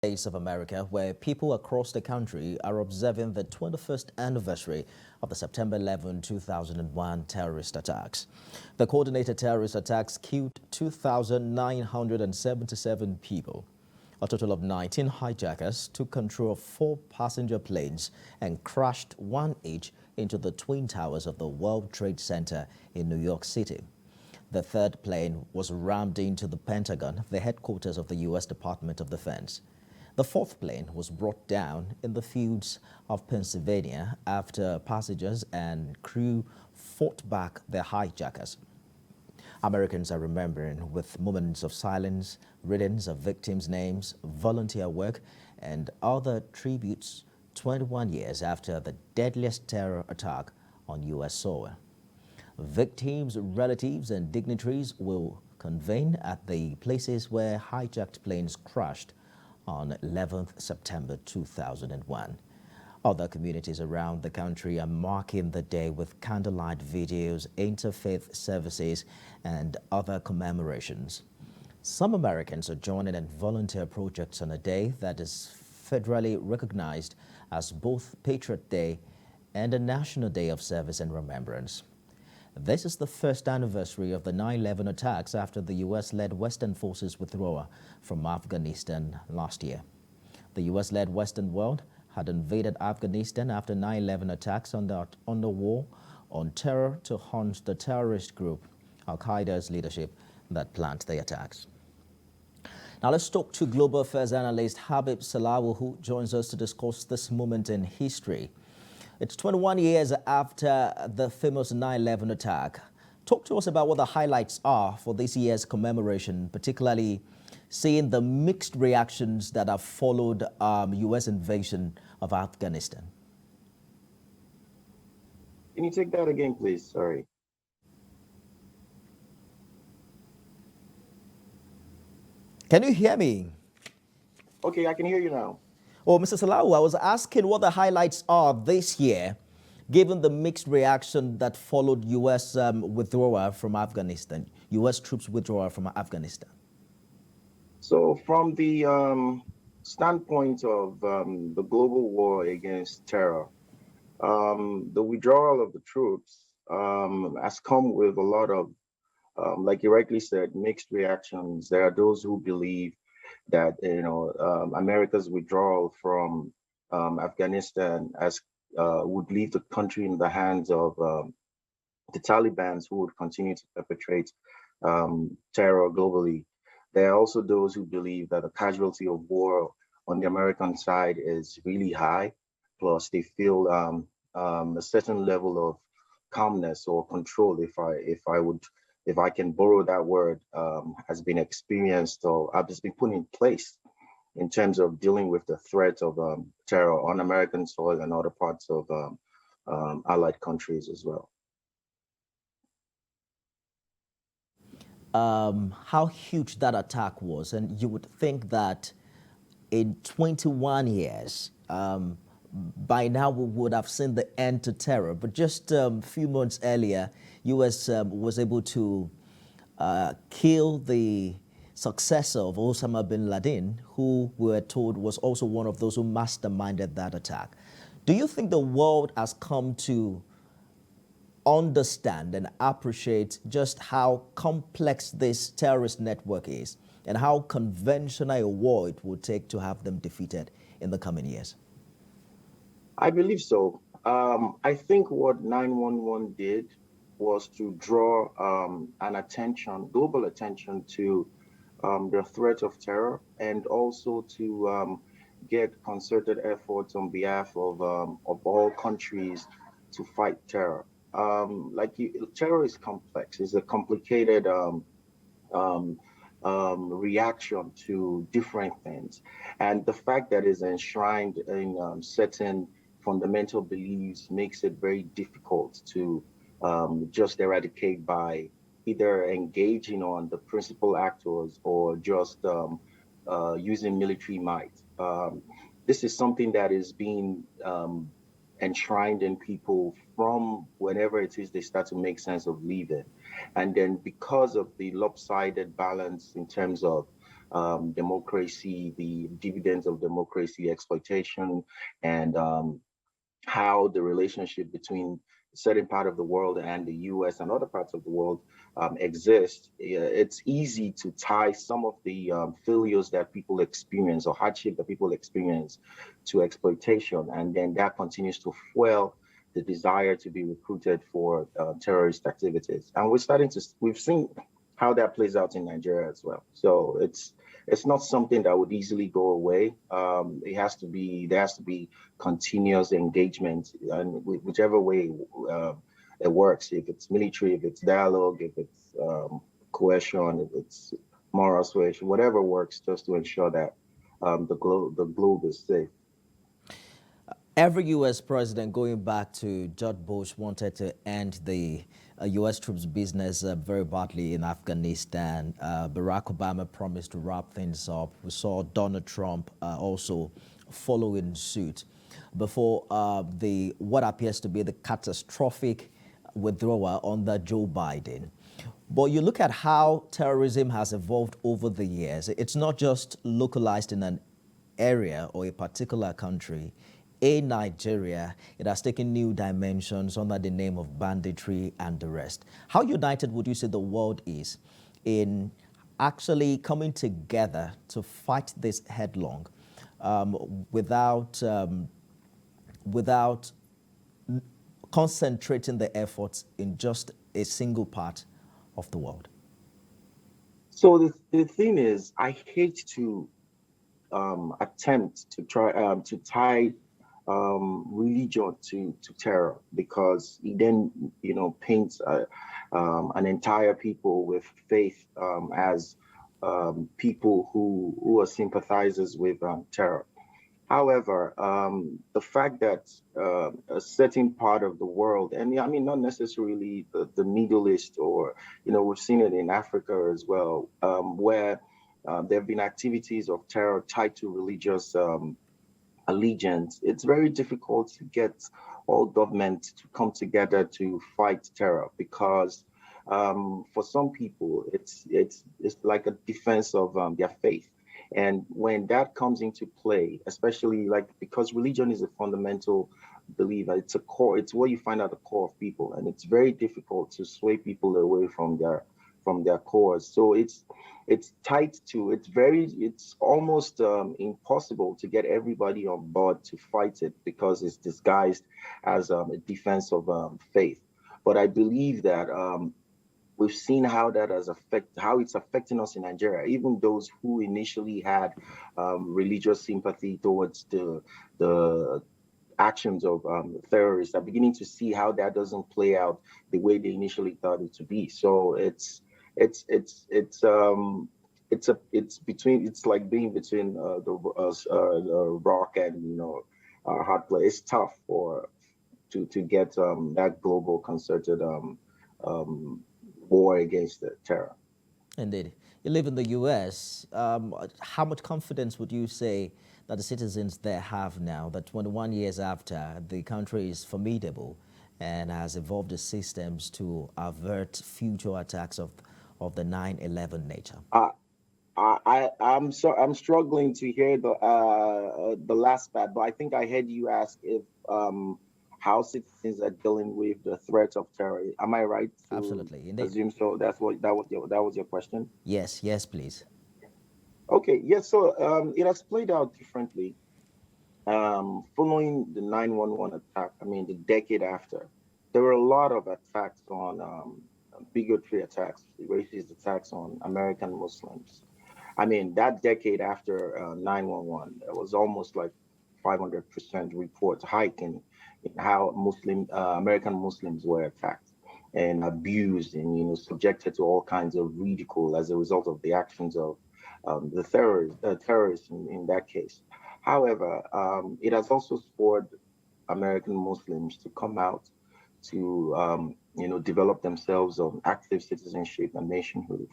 States of America, where people across the country are observing the 21st anniversary of the September 11, 2001 terrorist attacks. The coordinated terrorist attacks killed 2,977 people. A total of 19 hijackers took control of 4 passenger planes and crashed one each into the Twin Towers of the World Trade Center in New York City. The third plane was rammed into the Pentagon, the headquarters of the U.S. Department of Defense. The fourth plane was brought down in the fields of Pennsylvania after passengers and crew fought back their hijackers. Americans are remembering with moments of silence, readings of victims' names, volunteer work, and other tributes 21 years after the deadliest terror attack on U.S. soil. Victims, relatives, and dignitaries will convene at the places where hijacked planes crashed on 11th September 2001. Other communities around the country are marking the day with candlelight videos, interfaith services, and other commemorations. Some Americans are joining in volunteer projects on a day that is federally recognized as both Patriot Day and a National Day of Service and Remembrance. This is the first anniversary of the 9/11 attacks after the U.S.-led Western forces withdrawal from Afghanistan last year. The U.S.-led Western world had invaded Afghanistan after 9/11 attacks on the war on terror to hunt the terrorist group Al-Qaeda's leadership that planned the attacks. Now let's talk to global affairs analyst Habib Salawu, who joins us to discuss this moment in history. It's 21 years after the famous 9/11 attack. Talk to us about what the highlights are for this year's commemoration, particularly seeing the mixed reactions that have followed U.S. invasion of Afghanistan. Can you take that again, please? Sorry. Can you hear me? Okay, I can hear you now. Oh, Mr. Salawu, I was asking what the highlights are this year, given the mixed reaction that followed U.S. Withdrawal from Afghanistan, U.S. troops withdrawal from Afghanistan. So from the standpoint of the global war against terror, the withdrawal of the troops has come with a lot of, like you rightly said, mixed reactions. There are those who believe that America's withdrawal from Afghanistan as would leave the country in the hands of the Taliban, who would continue to perpetrate terror globally. There are also those who believe that the casualty of war on the American side is really high. Plus, they feel a certain level of calmness or control, if I can borrow that word, has been experienced or has been put in place in terms of dealing with the threat of terror on American soil and other parts of allied countries as well. How huge that attack was, and you would think that in 21 years, by now we would have seen the end to terror. But just a few months earlier, U.S. Was able to kill the successor of Osama bin Laden, who we were told was also one of those who masterminded that attack. Do you think the world has come to understand and appreciate just how complex this terrorist network is and how conventional a war it would take to have them defeated in the coming years? I believe so. I think what 911 did was to draw global attention to the threat of terror, and also to get concerted efforts on behalf of all countries to fight terror. Terror is complex. It's a complicated um, reaction to different things, and the fact that it's enshrined in certain fundamental beliefs makes it very difficult to just eradicate by either engaging on the principal actors or just using military might. This is something that is being enshrined in people from whenever it is they start to make sense of leaving. And then because of the lopsided balance in terms of democracy, the dividends of democracy, exploitation, and how the relationship between a certain part of the world and the US and other parts of the world exists. It's easy to tie some of the failures that people experience or hardship that people experience to exploitation, and then that continues to fuel the desire to be recruited for terrorist activities. And we've seen how that plays out in Nigeria as well. So it's not something that would easily go away. There has to be continuous engagement, and whichever way it works. If it's military, if it's dialogue, if it's coercion, if it's moral suasion, whatever works, just to ensure that the globe is safe. Every U.S. president, going back to George Bush, wanted to end the U.S. troops business very badly in Afghanistan. Barack Obama promised to wrap things up. We saw Donald Trump also following suit before the what appears to be the catastrophic withdrawal under Joe Biden. But you look at how terrorism has evolved over the years. It's not just localized in an area or a particular country. In Nigeria, it has taken new dimensions under the name of banditry and the rest. How united would you say the world is in actually coming together to fight this headlong without concentrating the efforts in just a single part of the world? So the thing is, I hate to attempt to try to tie religion to terror, because it then paints an entire people with faith as people who are sympathizers with terror. However, the fact that a certain part of the world, and I mean, not necessarily the Middle East, or, we've seen it in Africa as well, where there have been activities of terror tied to religious allegiance, it's very difficult to get all governments to come together to fight terror, because for some people it's like a defense of their faith. And when that comes into play, especially like because religion is a fundamental belief, it's a core, it's what you find at the core of people, and it's very difficult to sway people away from their cause. So it's tied to it's almost impossible to get everybody on board to fight it, because it's disguised as a defense of faith. But I believe that we've seen how it's affecting us in Nigeria. Even those who initially had religious sympathy towards the actions of terrorists are beginning to see how that doesn't play out the way they initially thought it to be. So it's it's um it's like being between the rock and hard place. It's tough for to get that global concerted um war against the terror. Indeed. You live in the U.S. How much confidence would you say that the citizens there have now that 21 years after the country is formidable and has evolved the systems to avert future attacks of the 9/11 nature? I'm struggling to hear the last part, but I think I heard you ask if how citizens are dealing with the threat of terror. Am I right to Absolutely, indeed. assume so? That was your question. Yes, yes, please. Okay, yes. So it has played out differently. Following the 9/11 attack, I mean, the decade after, there were a lot of attacks on bigotry attacks, racist attacks on American Muslims. I mean, that decade after 9/11, it was almost like 500% report hike in how American Muslims were attacked and abused and subjected to all kinds of ridicule as a result of the actions of the terrorists in that case. However, it has also spurred American Muslims to come out to develop themselves on active citizenship and nationhood.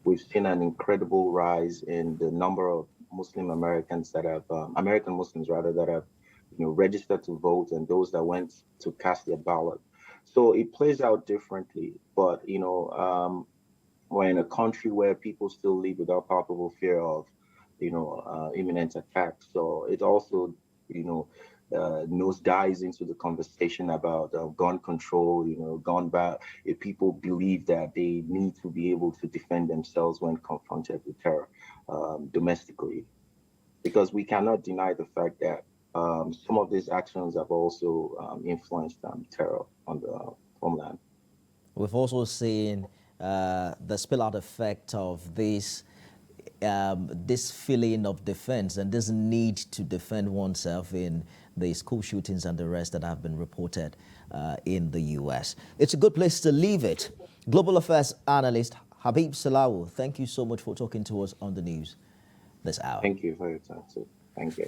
We've seen an incredible rise in the number of Muslim Americans that have American Muslims rather that have registered to vote, and those that went to cast their ballot. So it plays out differently, but we're in a country where people still live without palpable fear of, imminent attack. So it also, nosedives into the conversation about gun control, gun ban. If people believe that they need to be able to defend themselves when confronted with terror domestically, because we cannot deny the fact that some of these actions have also influenced terror on the homeland. We've also seen the spillout effect of this feeling of defense and this need to defend oneself in the school shootings and the rest that have been reported in the U.S. It's a good place to leave it. Global Affairs analyst Habib Salawu, thank you so much for talking to us on the news this hour. Thank you for your time, too. Thank you.